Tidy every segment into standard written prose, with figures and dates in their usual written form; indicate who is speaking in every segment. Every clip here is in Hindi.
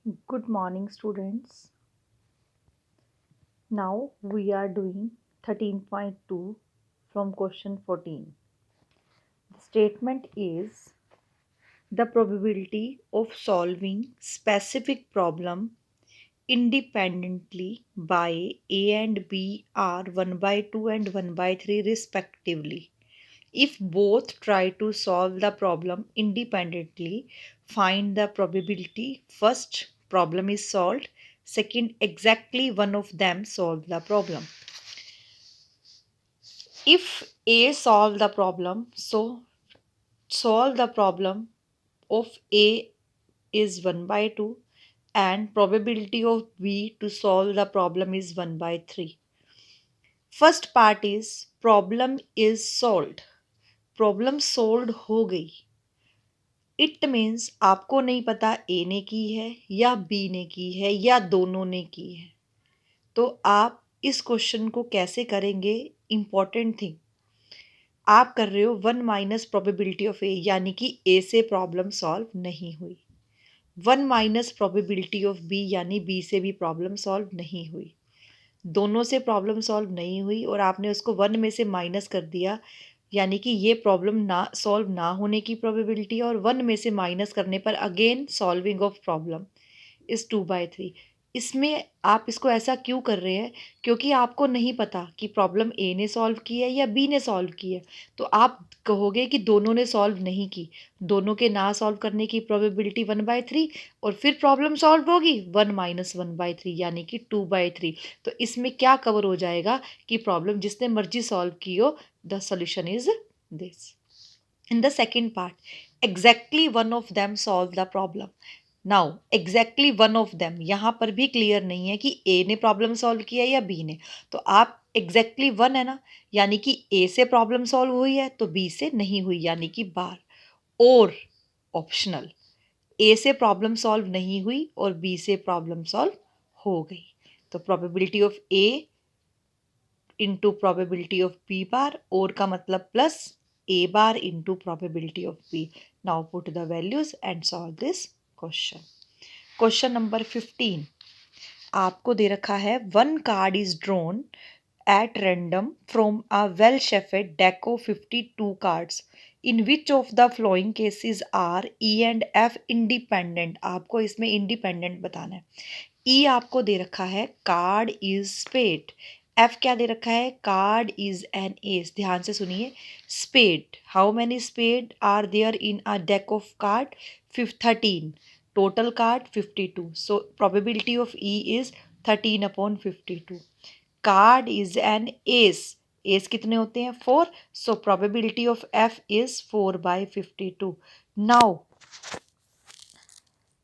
Speaker 1: Good morning, students. Now we are doing 13.2 from question 14. The statement is the probability of solving specific problem independently by A and B are 1 by 2 and 1 by 3 respectively. If both try to solve the problem independently, find the probability. First, problem is solved. Second, exactly one of them solve the problem. If A solve the problem, so solve the problem of A is 1 by 2 and probability of B to solve the problem is 1 by 3. First part is problem is solved. Problem solve हो गई. इट मीन्स आपको नहीं पता ए ने की है या बी ने की है या दोनों ने की है. तो आप इस क्वेश्चन को कैसे करेंगे? इम्पॉर्टेंट थिंग, आप कर रहे हो 1 - प्रोबेबिलिटी ऑफ ए, यानी कि ए से प्रॉब्लम सॉल्व नहीं हुई. 1 - प्रोबेबिलिटी ऑफ बी, यानी बी से भी प्रॉब्लम सॉल्व नहीं हुई. दोनों से प्रॉब्लम सॉल्व नहीं हुई और आपने उसको 1 में से माइनस कर दिया, यानी कि ये प्रॉब्लम ना सॉल्व ना होने की प्रोबेबिलिटी और 1 में से माइनस करने पर again solving of problem is 2/3. इसमें आप इसको ऐसा क्यों कर रहे हैं? क्योंकि आपको नहीं पता कि प्रॉब्लम ए ने सॉल्व की है या बी ने सॉल्व की है. तो आप कहोगे कि दोनों ने सॉल्व नहीं की. दोनों के ना सॉल्व करने की प्रोबेबिलिटी 1/3 और फिर प्रॉब्लम सॉल्व होगी 1 - 1/3 यानी कि 2/3. तो इसमें क्या कवर हो जाएगा कि प्रॉब्लम जिसने मर्जी सॉल्व की हो, the solution is this. In the second part, exactly one of them solve the problem. Now exactly one of them, यहाँ पर भी क्लियर नहीं है कि ए ने प्रॉब्लम सॉल्व किया या बी ने. तो आप एग्जैक्टली वन है ना, यानी कि ए से प्रॉब्लम सॉल्व हुई है तो बी से नहीं हुई, यानी कि बार. और ऑप्शनल, ए से प्रॉब्लम सॉल्व नहीं हुई और बी से प्रॉब्लम सॉल्व हो गई. तो probability of a into probability of b bar, और का मतलब plus a bar into probability of b. Now put the values and solve this question. Question number 15 आपको दे रखा है. One card is drawn at random from a well shuffled deck of 52 cards. In which of the following cases are e and f independent. आपको इसमें इंडिपेंडेंट बताना है. ई आपको दे रखा है कार्ड इज स्पेड. एफ क्या दे रखा है? Card is an ace. ध्यान से सुनिए. Spade, how many spade are there in a deck of card? 13. Total card 52. So probability of e is 13/52. Card is an ace. Ace कितने होते हैं? 4. So probability of f is 4/52. Now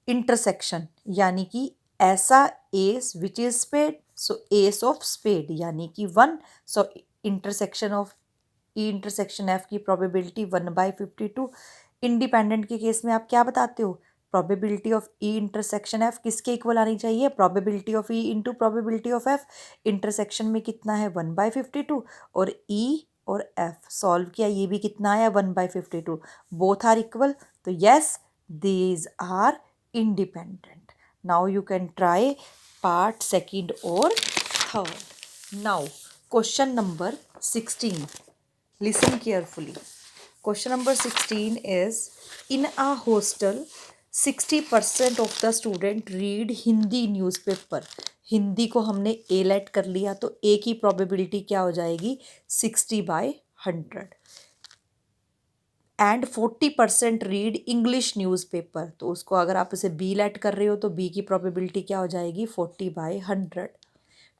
Speaker 1: intersection, यानी कि ऐसा ace which is spade, so ace of spade यानी कि 1. So intersection of e intersection f की प्रोबेबिलिटी 1/52. इंडिपेंडेंट के केस में आप क्या बताते हो? Probability of e intersection F किसके इक्वल आनी चाहिए? Probability of E into probability of F. Intersection में कितना है? 1/52. और ई और एफ सॉल्व किया, ये भी कितना आया? 1/52. Both are equal. तो yes, these are independent. Now you can try part second or third. Now question number 16. Listen carefully. Question number 16 is, in a hostel 60% of the student read Hindi newspaper. Hindi को हमने ए लेट कर लिया तो ए की प्रोबेबिलिटी क्या हो जाएगी? 60/100. And 40% read English newspaper. तो उसको अगर आप उसे बी लेट कर रहे हो तो बी की प्रोबेबिलिटी क्या हो जाएगी? 40/100.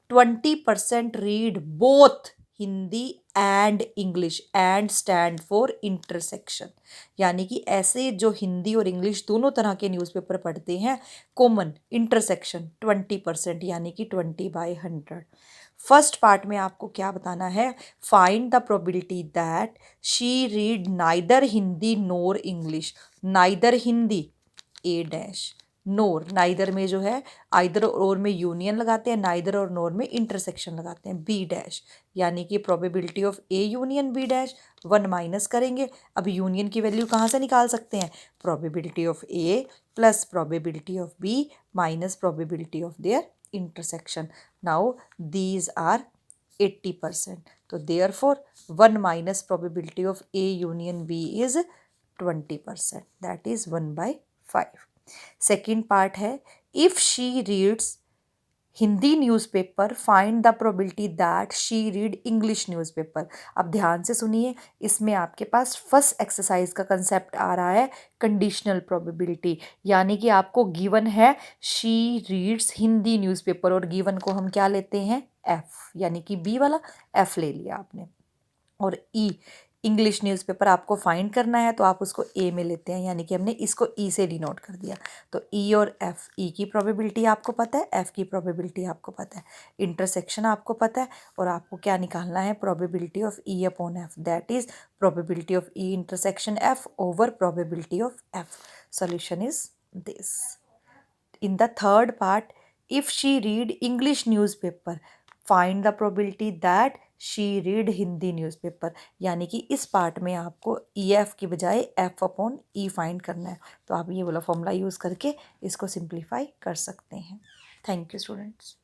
Speaker 1: 20% read both Hindi and English. And stand for intersection, यानी कि ऐसे जो हिंदी और इंग्लिश दोनों तरह के न्यूज़पेपर पढ़ते हैं, कॉमन इंटरसेक्शन 20%, यानी कि 20/100. फर्स्ट पार्ट में आपको क्या बताना है? Find the probability that she read neither Hindi NOR English. Neither Hindi A dash, NOR, neither में जो है आइदर और में यूनियन लगाते हैं, नाइदर और नोर में इंटरसेक्शन लगाते हैं, बी डैश, यानी कि probability of A union B dash 1 minus करेंगे। अब यूनियन की वैल्यू कहाँ से निकाल सकते हैं, probability of a plus probability of b minus probability of their intersection. Now these are 80%, तो therefore 1 minus probability of A union b is 20%, that is 1/5। Second part है, if she reads Hindi newspaper find the probability that she read English newspaper. अब ध्यान से सुनिए, इसमें आपके पास फर्स्ट एक्सरसाइज का कंसेप्ट आ रहा है कंडीशनल प्रोबेबिलिटी, यानी कि आपको गिवन है शी रीड्स हिंदी न्यूज़पेपर और गिवन को हम क्या लेते हैं, एफ, यानी कि बी वाला एफ ले लिया आपने। और ई इंग्लिश न्यूज़पेपर आपको फाइंड करना है तो आप उसको ए में लेते हैं, यानी कि हमने इसको ई से डिनोट कर दिया। तो ई और एफ, ई की प्रोबेबिलिटी आपको पता है, एफ की प्रोबेबिलिटी आपको पता है, इंटरसेक्शन आपको पता है, और आपको क्या निकालना है, probability of E upon F, that is probability of e intersection F over probability of F. Solution is this. In the third part, if she read English newspaper, find the probability that she read Hindi newspaper, यानी कि इस पार्ट में आपको ई एफ की बजाय एफ अपॉन ई फाइंड करना है। तो आप ये वाला फॉर्मूला यूज़ करके इसको सिंप्लीफाई कर सकते हैं। Thank you students.